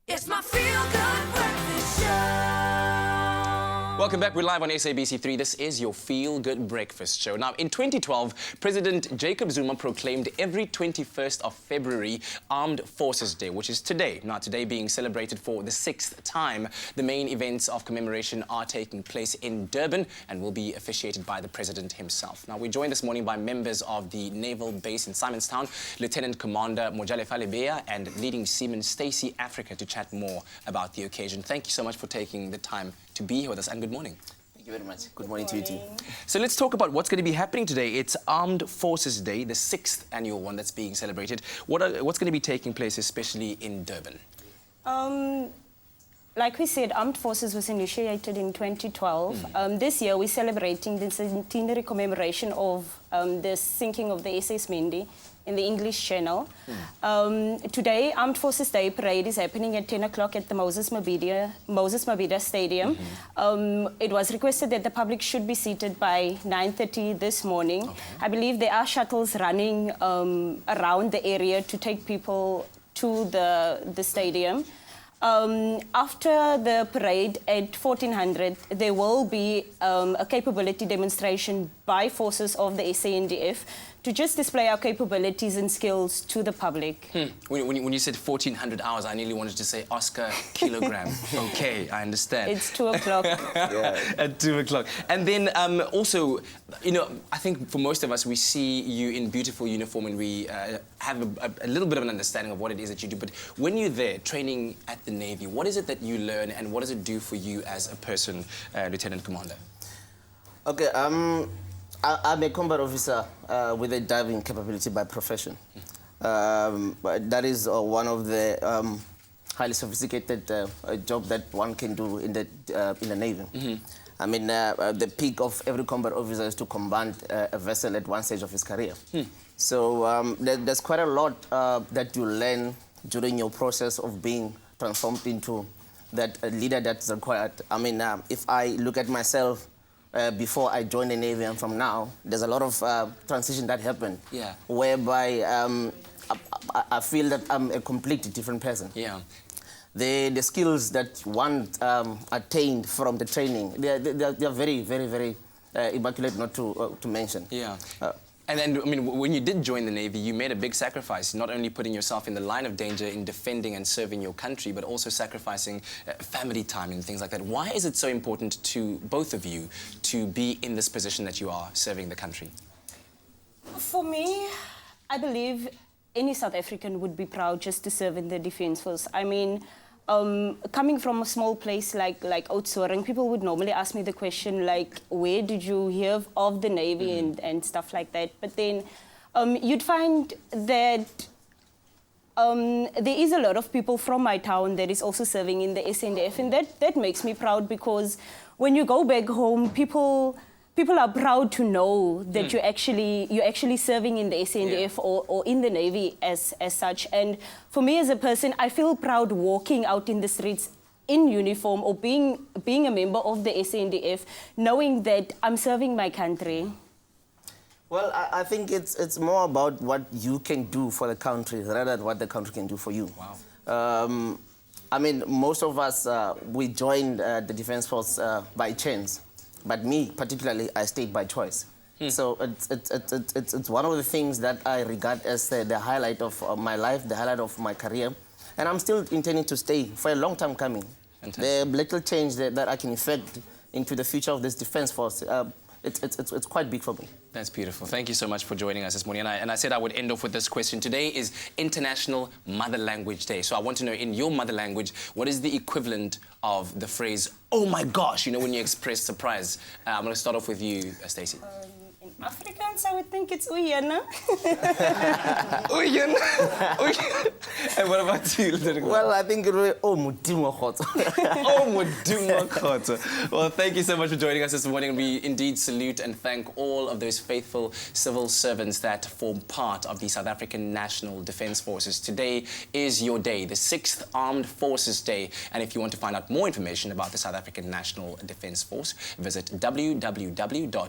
It's my feel-good breakfast show. Welcome back. We're live on SABC3. This is your Feel Good Breakfast show. Now, in 2012, President Jacob Zuma proclaimed every 21st of February Armed Forces Day, which is today. Now, today being celebrated for the 6th time. The main events of commemoration are taking place in Durban and will be officiated by the President himself. Now, we're joined this morning by members of the Naval Base in Simonstown, Lieutenant Commander Mojalefa Lebea and Leading Seaman Stacey Africa to chat more about the occasion. Thank you so much for taking the time to be here with us, and good morning. Thank you very much. Good morning to you too. So let's talk about what's going to be happening today. It's Armed Forces Day, the 6th annual one that's being celebrated. What's going to be taking place, especially in Durban? Like we said, Armed Forces was initiated in 2012. This year we're celebrating the centenary commemoration of the sinking of the SS Mendi in the English Channel. Today, Armed Forces Day parade is happening at 10 o'clock at the Moses Mabhida Stadium. It was requested that the public should be seated by 9:30 this morning. Okay. I believe there are shuttles running around the area to take people to the stadium. After the parade at 1400, there will be a capability demonstration by forces of the SANDF to just display our capabilities and skills to the public. When you said 1400 hours, I nearly wanted to say Oscar kilogram. Okay, I understand. It's 2 o'clock. Yeah. At 2 o'clock. And then also, you know, I think for most of us, we see you in beautiful uniform and we have a little bit of an understanding of what it is that you do. But when you're there training at the Navy, what is it that you learn and what does it do for you as a person, Lieutenant Commander? Okay, I'm a combat officer with a diving capability by profession. That is one of the highly sophisticated job that one can do in the Navy. I mean, the peak of every combat officer is to command a vessel at one stage of his career. So there's quite a lot that you learn during your process of being transformed into that leader that's required. I mean, if I look at myself before I joined the Navy and from now, there's a lot of transition that happened. Yeah. Whereby I feel that I'm a completely different person. Yeah. The skills that one attained from the training, they're very, very, very immaculate not to mention. Yeah. And I mean, when you did join the Navy, you made a big sacrifice, not only putting yourself in the line of danger in defending and serving your country, but also sacrificing family time and things like that. Why is it so important to both of you to be in this position that you are, serving the country? For me, I believe any South African would be proud just to serve in the Defence Force. I mean, coming from a small place like Oudtshoorn, people would normally ask me the question like, where did you hear of the Navy and stuff like that? But then you'd find that there is a lot of people from my town that is also serving in the SANDF, and that makes me proud, because when you go back home, people are proud to know that you're actually serving in the SANDF or in the Navy as such. And for me as a person, I feel proud walking out in the streets in uniform or being a member of the SANDF, knowing that I'm serving my country. Well, I think it's more about what you can do for the country rather than what the country can do for you. Wow. I mean, most of us, we joined the Defence Force by chance. But me, particularly, I stayed by choice. So it's one of the things that I regard as the highlight of my life, the highlight of my career. And I'm still intending to stay for a long time coming. Fantastic. The little change that I can effect into the future of this Defence Force, it's quite big for me. That's beautiful. Thank you so much for joining us this morning. And I said I would end off with this question. Today is International Mother Language Day. So I want to know, in your mother language, what is the equivalent of the phrase, oh my gosh, you know, when you express surprise? I'm going to start off with you, Stacey. In Afrikaans, I would think it's Uyana. Uyana? And what about you, Lieutenant? Well, I think it was Modimo Khotso. Modimo Khotso. Well, thank you so much for joining us this morning. We indeed salute and thank all of those faithful civil servants that form part of the South African National Defence Forces. Today is your day, the 6th Armed Forces Day. And if you want to find out more information about the South African National Defence Force, visit www.dod.mil.za.